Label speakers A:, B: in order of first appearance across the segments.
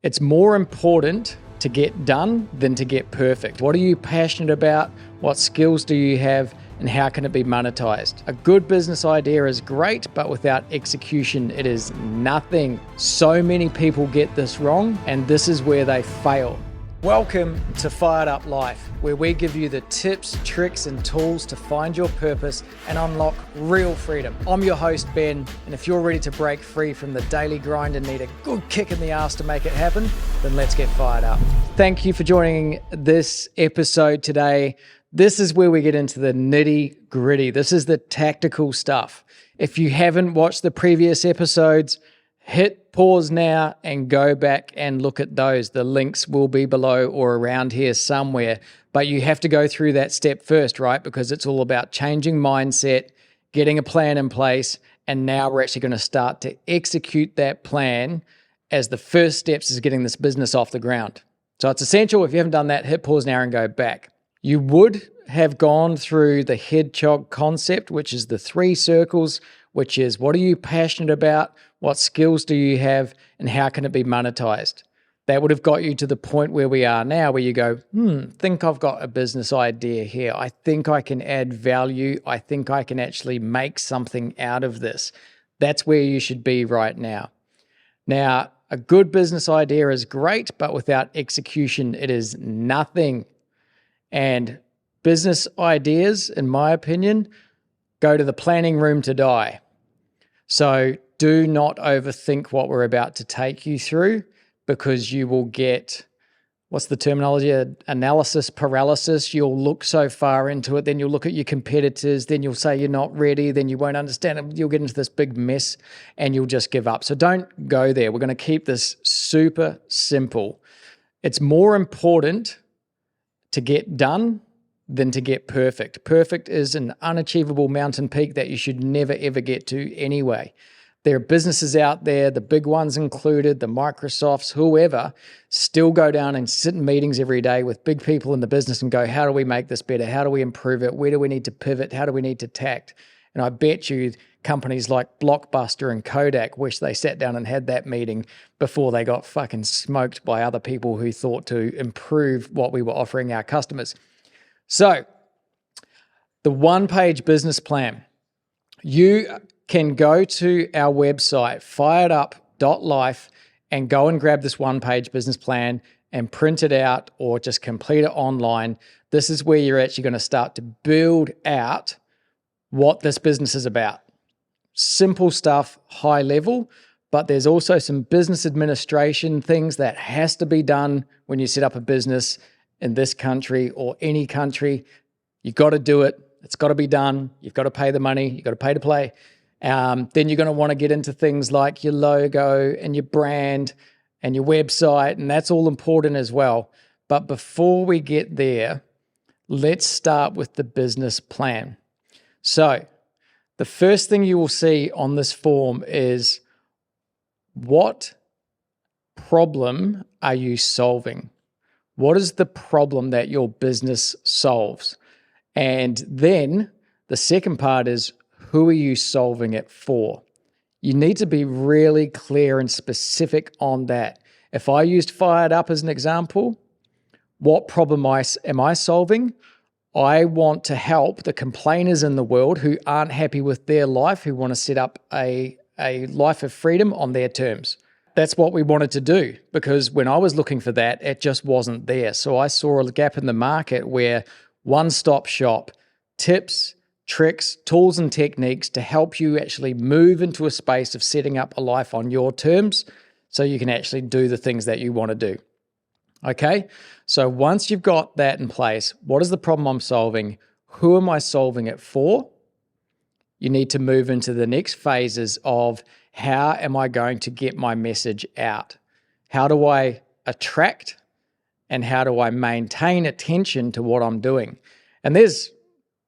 A: It's more important to get done than to get perfect. What are you passionate about? What skills do you have? And how can it be monetized? A good business idea is great, but without execution, it is nothing. So many people get this wrong, and this is where they fail. Welcome to Fired Up Life, where we give you the tips, tricks, and tools to find your purpose and unlock real freedom. I'm your host, Ben, and if you're ready to break free from the daily grind and need a good kick in the ass to make it happen, then let's get fired up. Thank you for joining this episode today. This is where we get into the nitty gritty. This is the tactical stuff. If you haven't watched the previous episodes, hit pause now and go back and look at those. The links will be below or around here somewhere, but you have to go through that step first, right? Because it's all about changing mindset, getting a plan in place, and now we're actually going to start to execute that plan as the first steps is getting this business off the ground. So it's essential. If you haven't done that, hit pause now and go back. You would have gone through the Hedgehog Concept, which is the 3 circles, which is what are you passionate about? What skills do you have? And how can it be monetized? That would have got you to the point where we are now, where you go, think I've got a business idea here. I think I can add value. I think I can actually make something out of this. That's where you should be right now. Now, a good business idea is great, but without execution, it is nothing. And business ideas, in my opinion, go to the planning room to die. So do not overthink what we're about to take you through, because you will get, what's the terminology? Analysis paralysis. You'll look so far into it, then you'll look at your competitors, then you'll say you're not ready, then you won't understand it. You'll get into this big mess and you'll just give up. So don't go there. We're going to keep this super simple. It's more important to get done than to get perfect. Perfect is an unachievable mountain peak that you should never, ever get to anyway. There are businesses out there, the big ones included, the Microsofts, whoever, still go down and sit in meetings every day with big people in the business and go, how do we make this better? How do we improve it? Where do we need to pivot? How do we need to tact? And I bet you companies like Blockbuster and Kodak wish they sat down and had that meeting before they got fucking smoked by other people who thought to improve what we were offering our customers. So, the one-page business plan. You can go to our website, firedup.life, and go and grab this one-page business plan and print it out or just complete it online. This is where you're actually going to start to build out what this business is about. Simple stuff, high level, but there's also some business administration things that has to be done when you set up a business in this country or any country. You've got to do it. It's got to be done. You've got to pay the money. You've got to pay to play. Then you're going to want to get into things like your logo and your brand and your website, and that's all important as well. But before we get there, let's start with the business plan. So the first thing you will see on this form is, what problem are you solving? What is the problem that your business solves? And then the second part is, who are you solving it for? You need to be really clear and specific on that. If I used Fired Up as an example, what problem am I solving? I want to help the complainers in the world who aren't happy with their life, who want to set up a life of freedom on their terms. That's what we wanted to do, because when I was looking for that, it just wasn't there. So I saw a gap in the market where one-stop shop, tips, tricks, tools, and techniques to help you actually move into a space of setting up a life on your terms so you can actually do the things that you want to do. Okay, so once you've got that in place, what is the problem I'm solving? Who am I solving it for? You need to move into the next phases of, how am I going to get my message out? How do I attract and how do I maintain attention to what I'm doing? And there's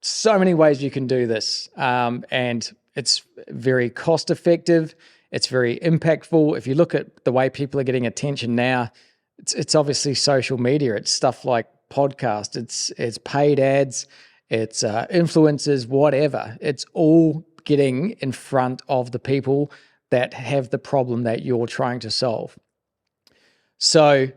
A: so many ways you can do this, and it's very cost effective. It's very impactful. If you look at the way people are getting attention now, it's obviously social media. It's stuff like podcasts. It's paid ads. It's influencers, whatever. It's all getting in front of the people that have the problem that you're trying to solve. So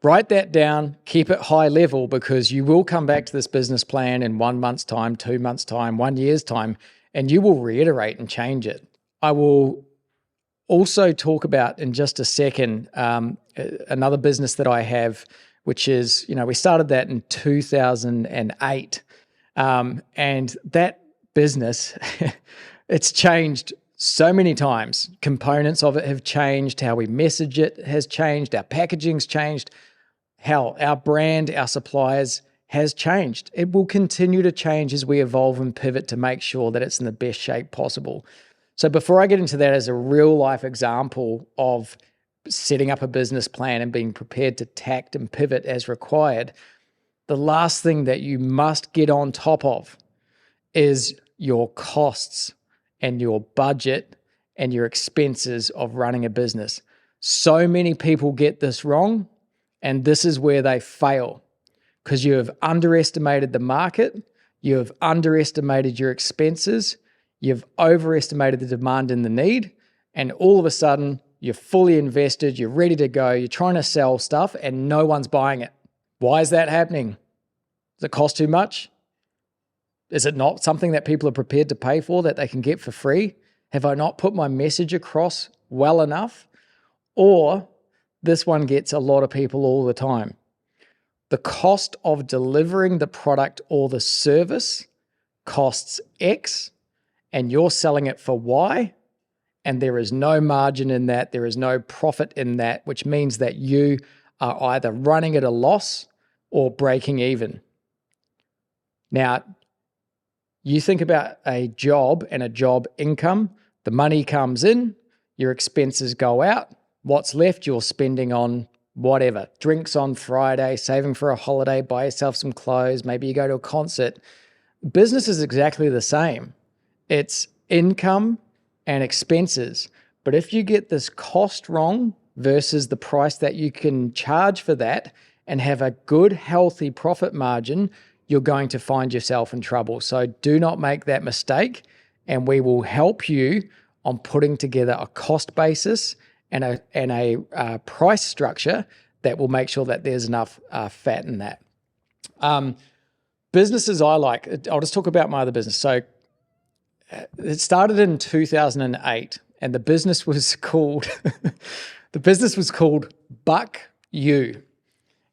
A: write that down, keep it high level, because you will come back to this business plan in 1 month's time, 2 months' time, 1 year's time, and you will reiterate and change it. I will also talk about in just a second another business that I have, which is, we started that in 2008. And that business, it's changed so many times. Components of it have changed. How we message it has changed. Our packaging's changed. How our brand, our suppliers has changed. It will continue to change as we evolve and pivot to make sure that it's in the best shape possible. So before I get into that as a real life example of setting up a business plan and being prepared to tact and pivot as required, the last thing that you must get on top of is your costs and your budget and your expenses of running a business. So many people get this wrong, and this is where they fail, because you have underestimated the market, you have underestimated your expenses, you've overestimated the demand and the need, and all of a sudden you're fully invested, you're ready to go, you're trying to sell stuff and no one's buying it. Why is that happening? Does it cost too much? Is it not something that people are prepared to pay for that they can get for free? Have I not put my message across well enough? Or this one gets a lot of people all the time. The cost of delivering the product or the service costs X, and you're selling it for Y, and there is no margin in that, there is no profit in that, which means that you are either running at a loss or breaking even. Now, you think about a job and a job income. The money comes in, your expenses go out. What's left, you're spending on whatever. Drinks on Friday, saving for a holiday, buy yourself some clothes, maybe you go to a concert. Business is exactly the same. It's income and expenses. But if you get this cost wrong versus the price that you can charge for that and have a good, healthy profit margin, you're going to find yourself in trouble. So do not make that mistake, and we will help you on putting together a cost basis and a price structure that will make sure that there's enough fat in that. Businesses I like, I'll just talk about my other business. So it started in 2008, and the business was called Buck You.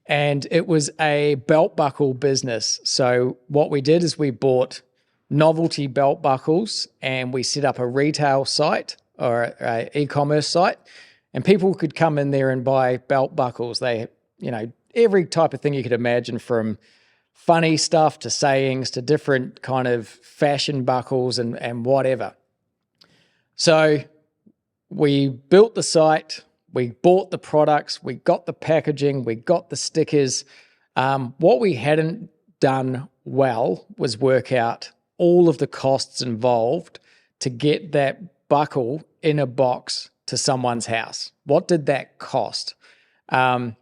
A: And it was a belt buckle business. So what we did is we bought novelty belt buckles and we set up a retail site or an e-commerce site, and people could come in there and buy belt buckles. They, every type of thing you could imagine, from funny stuff to sayings to different kind of fashion buckles and whatever. So we built the site. We bought the products, we got the packaging, we got the stickers. What we hadn't done well was work out all of the costs involved to get that buckle in a box to someone's house. What did that cost? And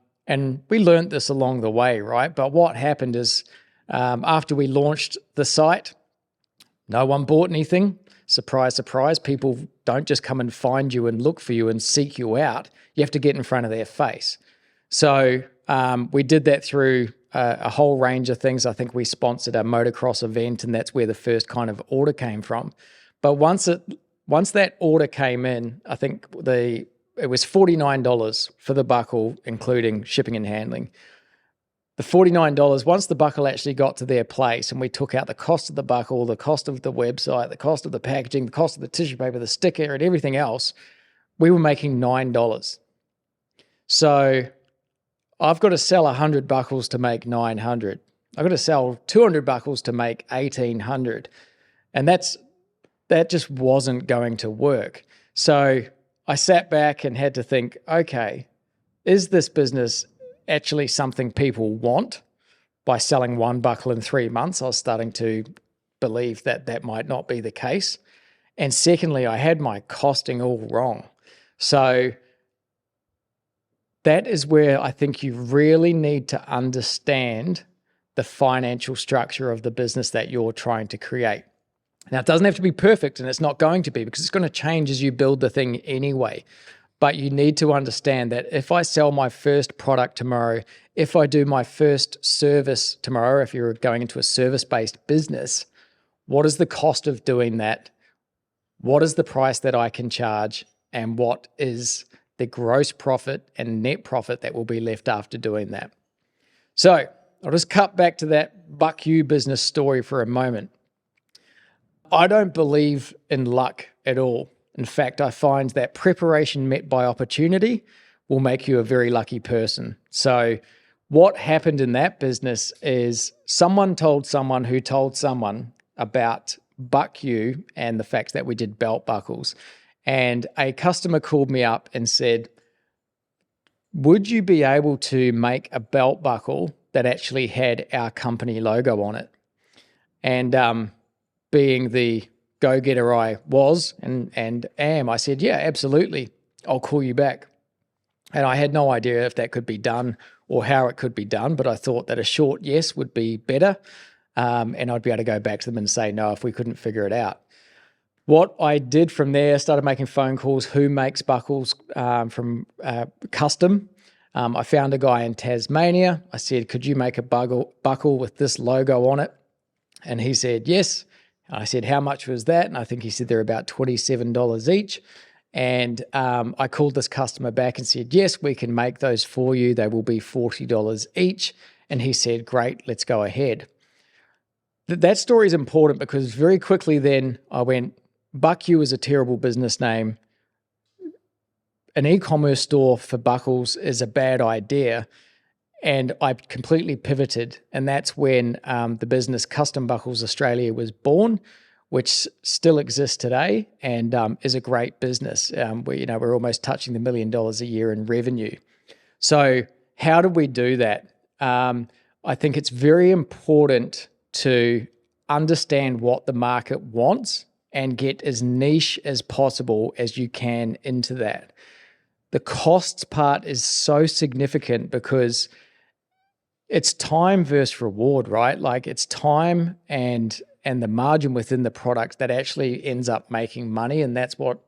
A: we learned this along the way, right? But what happened is after we launched the site, no one bought anything. Surprise, surprise. People don't just come and find you and look for you and seek you out. You have to get in front of their face. So we did that through a whole range of things. I think we sponsored a motocross event, and that's where the first kind of order came from. But once that order came in, I think it was $49 for the buckle, including shipping and handling. The $49, once the buckle actually got to their place and we took out the cost of the buckle, the cost of the website, the cost of the packaging, the cost of the tissue paper, the sticker, and everything else, we were making $9. So I've got to sell 100 buckles to make 900. I've got to sell 200 buckles to make 1,800. And that just wasn't going to work. So I sat back and had to think, okay, is this business actually something people want? By selling one buckle in 3 months, I was starting to believe that that might not be the case. And secondly, I had my costing all wrong. So that is where I think you really need to understand the financial structure of the business that you're trying to create. Now, it doesn't have to be perfect, and it's not going to be, because it's going to change as you build the thing anyway. But you need to understand that if I sell my first product tomorrow, if I do my first service tomorrow, if you're going into a service-based business, what is the cost of doing that? What is the price that I can charge? And what is the gross profit and net profit that will be left after doing that? So I'll just cut back to that Buck You business story for a moment. I don't believe in luck at all. In fact, I find that preparation met by opportunity will make you a very lucky person. So what happened in that business is someone told someone who told someone about Buck You and the fact that we did belt buckles. And a customer called me up and said, would you be able to make a belt buckle that actually had our company logo on it? And being the go-getter I was and am, I said, yeah, absolutely. I'll call you back. And I had no idea if that could be done or how it could be done, but I thought that a short yes would be better. And I'd be able to go back to them and say no if we couldn't figure it out. What I did from there, started making phone calls, who makes buckles from custom. I found a guy in Tasmania. I said, could you make a buckle with this logo on it? And he said, yes. I said, how much was that? And I think he said they're about $27 each. And I called this customer back and said, yes, we can make those for you. They will be $40 each. And he said, great, let's go ahead. That story is important because very quickly then I went, Buck You is a terrible business name. An e-commerce store for buckles is a bad idea. And I completely pivoted. And that's when the business Custom Buckles Australia was born, which still exists today and is a great business. We're almost touching the $1 million a year in revenue. So how do we do that? I think it's very important to understand what the market wants and get as niche as possible as you can into that. The costs part is so significant because it's time versus reward, right? Like it's time and the margin within the product that actually ends up making money. And that's what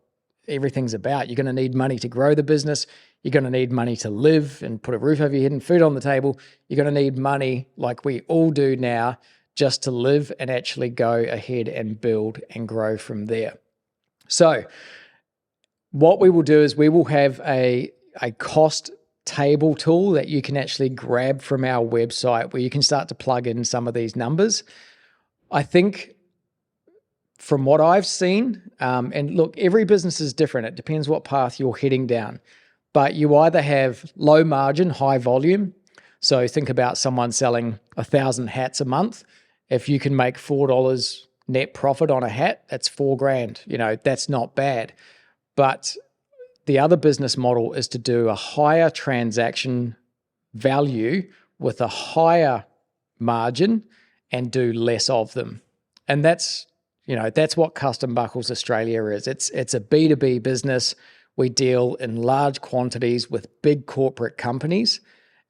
A: everything's about. You're going to need money to grow the business. You're going to need money to live and put a roof over your head and food on the table. You're going to need money like we all do now just to live and actually go ahead and build and grow from there. So what we will do is we will have a cost table tool that you can actually grab from our website where you can start to plug in some of these numbers. I think from what I've seen, and look, every business is different. It depends what path you're heading down. But you either have low margin, high volume. So think about someone selling 1,000 hats a month. If you can make $4 net profit on a hat, that's $4,000. That's not bad. But the other business model is to do a higher transaction value with a higher margin and do less of them. And that's what Custom Buckles Australia is. It's a B2B business. We deal in large quantities with big corporate companies.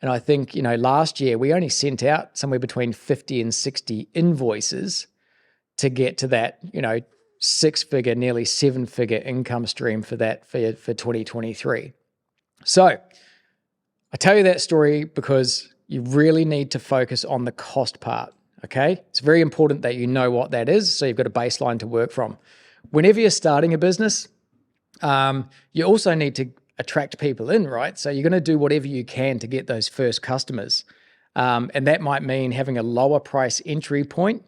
A: And I think, last year we only sent out somewhere between 50 and 60 invoices to get to that, six-figure, nearly seven-figure income stream for 2023. So I tell you that story because you really need to focus on the cost part, okay? It's very important that you know what that is so you've got a baseline to work from. Whenever you're starting a business, you also need to attract people in, right? So you're going to do whatever you can to get those first customers. And that might mean having a lower price entry point,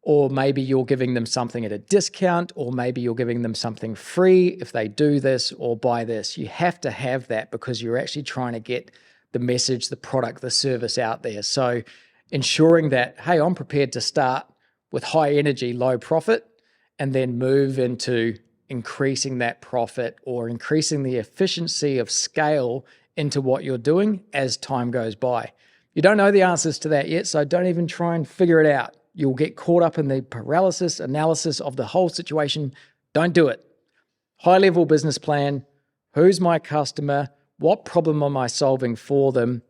A: or maybe you're giving them something at a discount, or maybe you're giving them something free if they do this or buy this. You have to have that because you're actually trying to get the message, the product, the service out there. So ensuring that, hey, I'm prepared to start with high energy, low profit, and then move into increasing that profit or increasing the efficiency of scale into what you're doing as time goes by. You don't know the answers to that yet, so don't even try and figure it out. You'll get caught up in the paralysis analysis of the whole situation. Don't do it. High-level business plan. Who's my customer? What problem am I solving for them?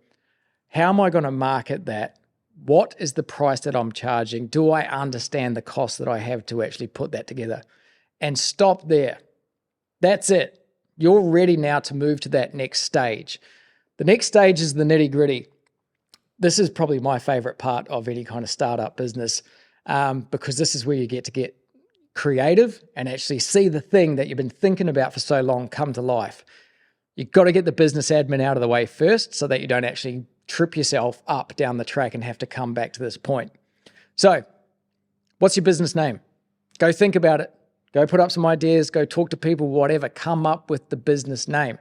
A: How am I going to market that? What is the price that I'm charging? Do I understand the cost that I have to actually put that together? And stop there. That's it. you're ready now to move to that next stage. The next stage is the nitty gritty. This is probably my favorite part of any kind of startup business, because this is where you get to get creative and actually see the thing that you've been thinking about for so long come to life. You've got to get the business admin out of the way first so that you don't actually trip yourself up down the track and have to come back to this point. So, what's your business name? Go think about it. Go put up some ideas. Go talk to people, whatever. Come up with the business name.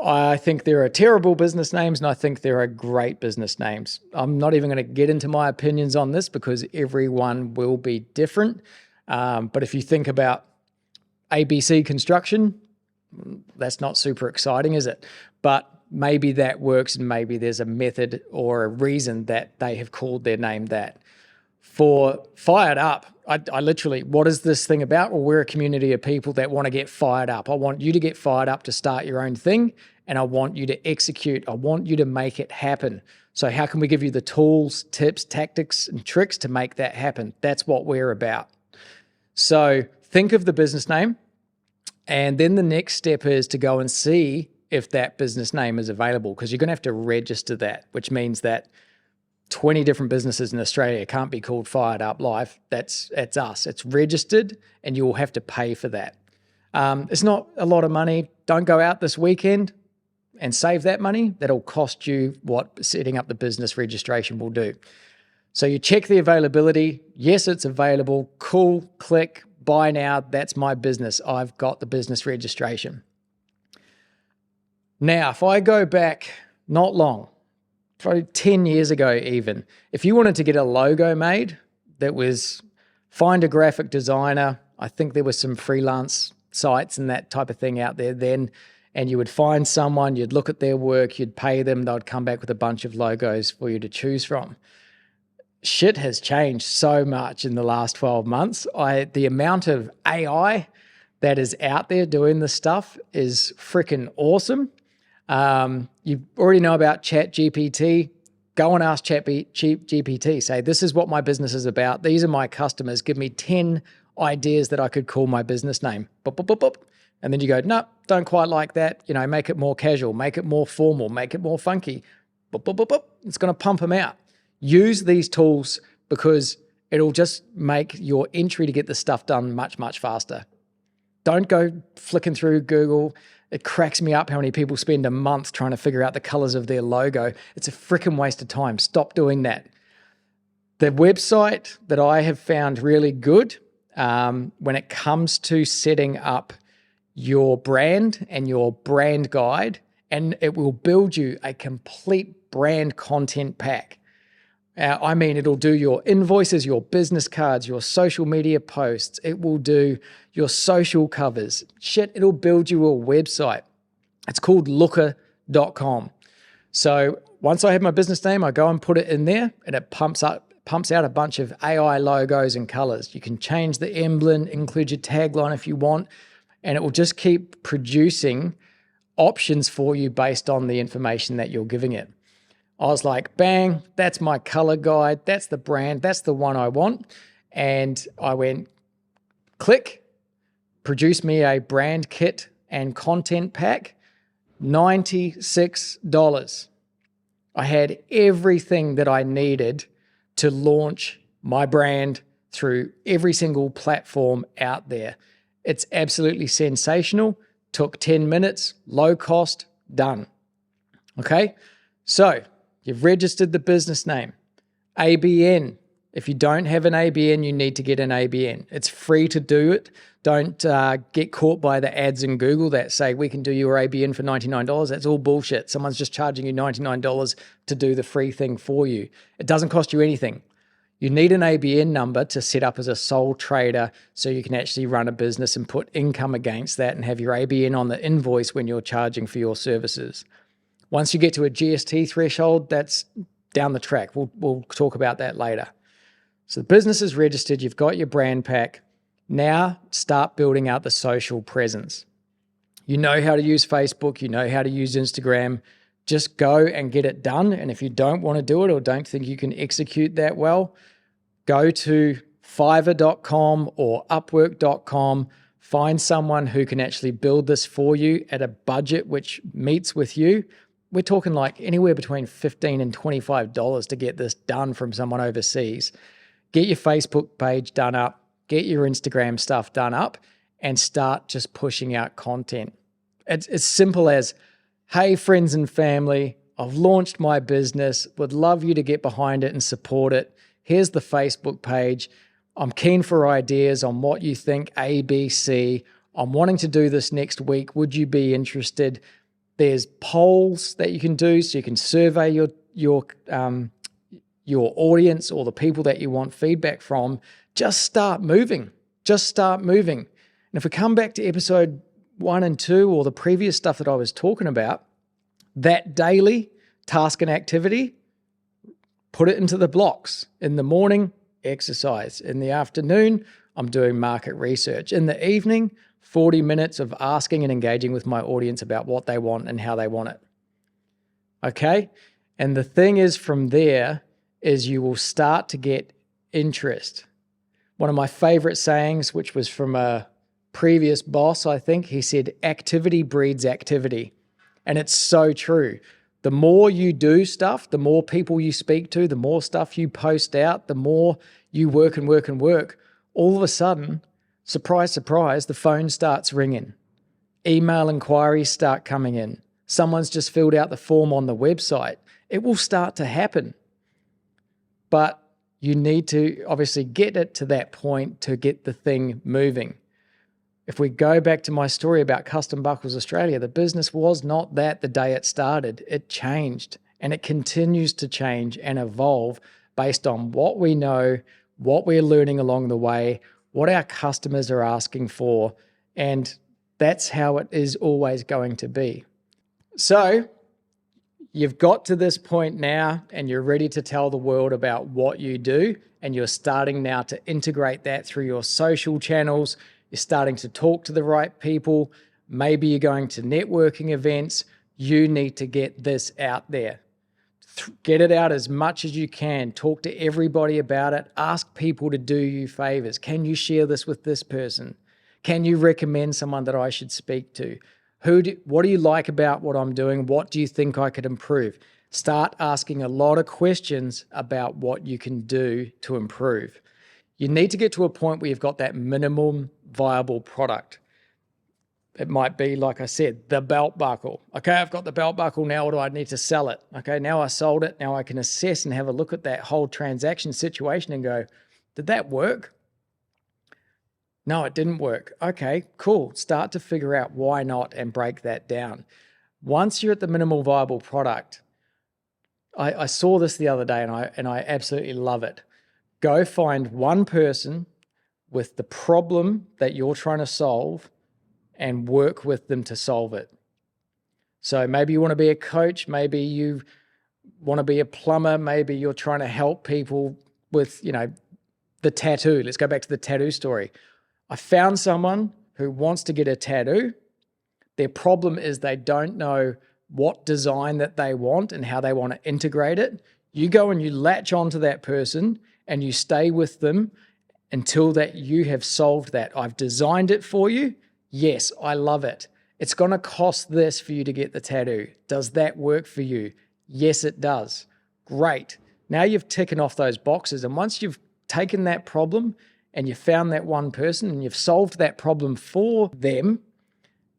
A: I think there are terrible business names and I think there are great business names. I'm not even going to get into my opinions on this because everyone will be different. But if you think about ABC Construction, that's not super exciting, is it? But maybe that works and maybe there's a method or a reason that they have called their name that. For Fired Up, I literally, what is this thing about? Well, we're a community of people that want to get fired up. I want you to get fired up to start your own thing, and I want you to execute. I want you to make it happen. So how can we give you the tools, tips, tactics, and tricks to make that happen? That's what we're about. So think of the business name, and then the next step is to go and see if that business name is available, because you're going to have to register that, which means that 20 different businesses in Australia can't be called Fired Up Live. That's us. It's registered and you'll have to pay for that. It's not a lot of money. Don't go out this weekend and save that money. That'll cost you what setting up the business registration will do. So you check the availability. Yes, it's available. Cool. Click. Buy now. That's my business. I've got the business registration. Now, if I go back not long, probably 10 years ago even, if you wanted to get a logo made that was find a graphic designer, I think there were some freelance sites and that type of thing out there then, and you would find someone, you'd look at their work, you'd pay them, they'd come back with a bunch of logos for you to choose from. Shit has changed so much in the last 12 months. The amount of AI that is out there doing this stuff is freaking awesome. You already know about ChatGPT. Go and ask ChatGPT. Say, this is what my business is about. These are my customers. Give me 10 ideas that I could call my business name. Boop, boop, boop, boop. And then you go, no, don't quite like that. You know, make it more casual, make it more formal, make it more funky. Boop, boop, boop, boop. It's going to pump them out. Use these tools because it'll just make your entry to get the stuff done much, much faster. Don't go flicking through Google. It cracks me up how many people spend a month trying to figure out the colors of their logo. It's a freaking waste of time. Stop doing that. The website that I have found really good when it comes to setting up your brand and your brand guide, and it will build you a complete brand content pack. I mean, it'll do your invoices, your business cards, your social media posts. It will do your social covers. Shit, it'll build you a website. It's called looker.com. So once I have my business name, I go and put it in there and it pumps out a bunch of AI logos and colors. You can change the emblem, include your tagline if you want, and it will just keep producing options for you based on the information that you're giving it. I was like, bang, that's my color guide. That's the brand. That's the one I want. And I went, click, produce me a brand kit and content pack, $96. I had everything that I needed to launch my brand through every single platform out there. It's absolutely sensational. Took 10 minutes, low cost, done. Okay, so you've registered the business name. ABN. If you don't have an ABN, you need to get an ABN. It's free to do it. Don't get caught by the ads in Google that say, we can do your ABN for $99. That's all bullshit. Someone's just charging you $99 to do the free thing for you. It doesn't cost you anything. You need an ABN number to set up as a sole trader so you can actually run a business and put income against that and have your ABN on the invoice when you're charging for your services. Once you get to a GST threshold, that's down the track. We'll talk about that later. So the business is registered. You've got your brand pack. Now start building out the social presence. You know how to use Facebook. You know how to use Instagram. Just go and get it done. And if you don't want to do it or don't think you can execute that well, go to Fiverr.com or Upwork.com, Find someone who can actually build this for you at a budget which meets with you. We're talking like anywhere between $15 and $25 to get this done from someone overseas. Get your Facebook page done up, get your Instagram stuff done up, and start just pushing out content. It's as simple as, hey, friends and family, I've launched my business, would love you to get behind it and support it. Here's the Facebook page. I'm keen for ideas on what you think, A, B, C. I'm wanting to do this next week. Would you be interested? There's polls that you can do, so you can survey your audience or the people that you want feedback from. Just start moving. Just start moving. And if we come back to episode 1 and 2 or the previous stuff that I was talking about, that daily task and activity, put it into the blocks. In the morning, exercise. In the afternoon, I'm doing market research. In the evening, 40 minutes of asking and engaging with my audience about what they want and how they want it. Okay? And the thing is from there is you will start to get interest. One of my favorite sayings, which was from a previous boss, I think, he said, activity breeds activity. And it's so true. The more you do stuff, the more people you speak to, the more stuff you post out, the more you work and work and work, all of a sudden, surprise, surprise, the phone starts ringing. Email inquiries start coming in. Someone's just filled out the form on the website. It will start to happen. But you need to obviously get it to that point to get the thing moving. If we go back to my story about Custom Buckles Australia, the business was not that the day it started. It changed, and it continues to change and evolve based on what we know, what we're learning along the way, what our customers are asking for, and that's how it is always going to be. So you've got to this point now and you're ready to tell the world about what you do, and you're starting now to integrate that through your social channels. You're starting to talk to the right people. Maybe you're going to networking events. You need to get this out there. Get it out as much as you can. Talk to everybody about it. Ask people to do you favors. Can you share this with this person? Can you recommend someone that I should speak to? What do you like about what I'm doing? What do you think I could improve? Start asking a lot of questions about what you can do to improve. You need to get to a point where you've got that minimum viable product. It might be, like I said, the belt buckle. Okay, I've got the belt buckle. Now what do I need to sell it? Okay, now I sold it. Now I can assess and have a look at that whole transaction situation and go, did that work? No, it didn't work. Okay, cool. Start to figure out why not and break that down. Once you're at the minimal viable product, I saw this the other day and I absolutely love it. Go find one person with the problem that you're trying to solve and work with them to solve it. So maybe you want to be a coach, maybe you want to be a plumber, maybe you're trying to help people with, the tattoo. Let's go back to the tattoo story. I found someone who wants to get a tattoo. Their problem is they don't know what design that they want and how they want to integrate it. You go and you latch onto that person and you stay with them until that you have solved that. I've designed it for you. Yes, I love it. It's going to cost this for you to get the tattoo. Does that work for you? Yes, it does. Great. Now you've taken off those boxes. And once you've taken that problem and you found that one person and you've solved that problem for them,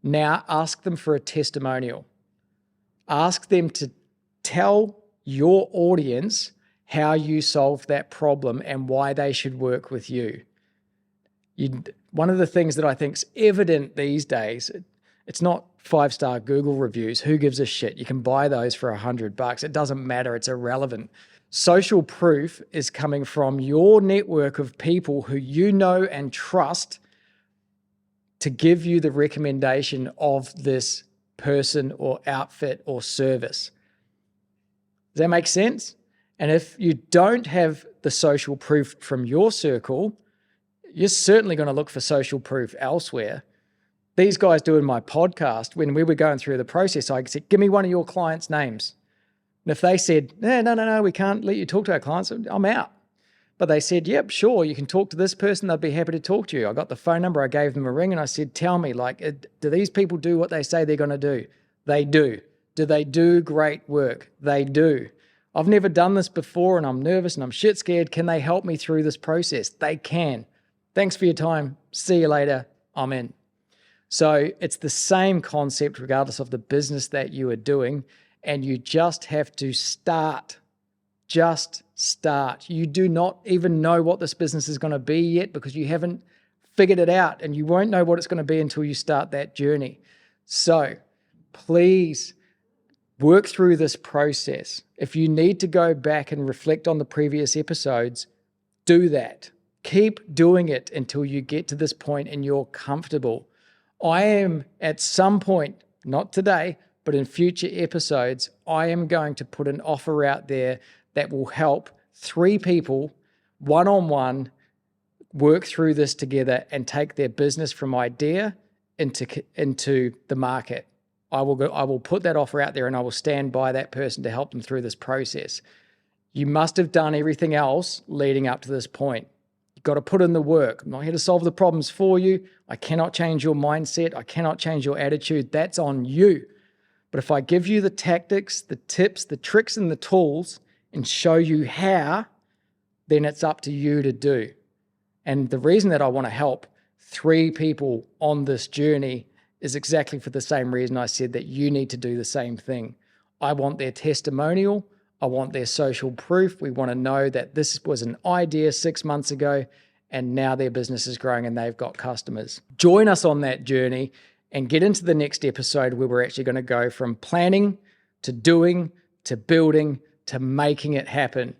A: now ask them for a testimonial. Ask them to tell your audience how you solved that problem and why they should work with you. One of the things that I think is evident these days, it's not 5-star Google reviews. Who gives a shit? You can buy those for $100. It doesn't matter. It's irrelevant. Social proof is coming from your network of people who you know and trust to give you the recommendation of this person or outfit or service. Does that make sense? And if you don't have the social proof from your circle, you're certainly going to look for social proof elsewhere. These guys doing my podcast, when we were going through the process, I said, give me one of your clients' names. And if they said, no, we can't let you talk to our clients, I'm out. But they said, yep, sure, you can talk to this person. They'd be happy to talk to you. I got the phone number. I gave them a ring and I said, tell me, do these people do what they say they're going to do? They do. Do they do great work? They do. I've never done this before and I'm nervous and I'm shit scared. Can they help me through this process? They can. Thanks for your time. See you later. I'm in. So it's the same concept regardless of the business that you are doing, and you just have to start. Just start. You do not even know what this business is going to be yet because you haven't figured it out, and you won't know what it's going to be until you start that journey. So please work through this process. If you need to go back and reflect on the previous episodes, do that. Keep doing it until you get to this point and you're comfortable. I am at some point, not today, but in future episodes, I am going to put an offer out there that will help 3 people one-on-one work through this together and take their business from idea into the market. I will put that offer out there and I will stand by that person to help them through this process. You must have done everything else leading up to this point. You've got to put in the work. I'm not here to solve the problems for you. I cannot change your mindset. I cannot change your attitude. That's on you. But if I give you the tactics, the tips, the tricks, and the tools, and show you how, then it's up to you to do. And the reason that I want to help 3 people on this journey is exactly for the same reason I said that you need to do the same thing. I want their testimonial. I want their social proof. We want to know that this was an idea 6 months ago and now their business is growing and they've got customers. Join us on that journey and get into the next episode where we're actually going to go from planning to doing to building to making it happen.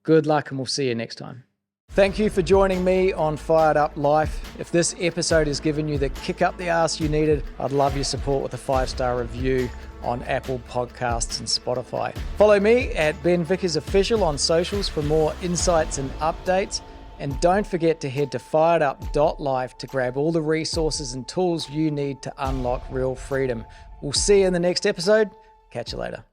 A: Good luck and we'll see you next time. Thank you for joining me on Fired Up Life. If this episode has given you the kick up the ass you needed, I'd love your support with a 5-star review on Apple Podcasts and Spotify. Follow me at Ben Vickers Official on socials for more insights and updates. And don't forget to head to firedup.life to grab all the resources and tools you need to unlock real freedom. We'll see you in the next episode. Catch you later.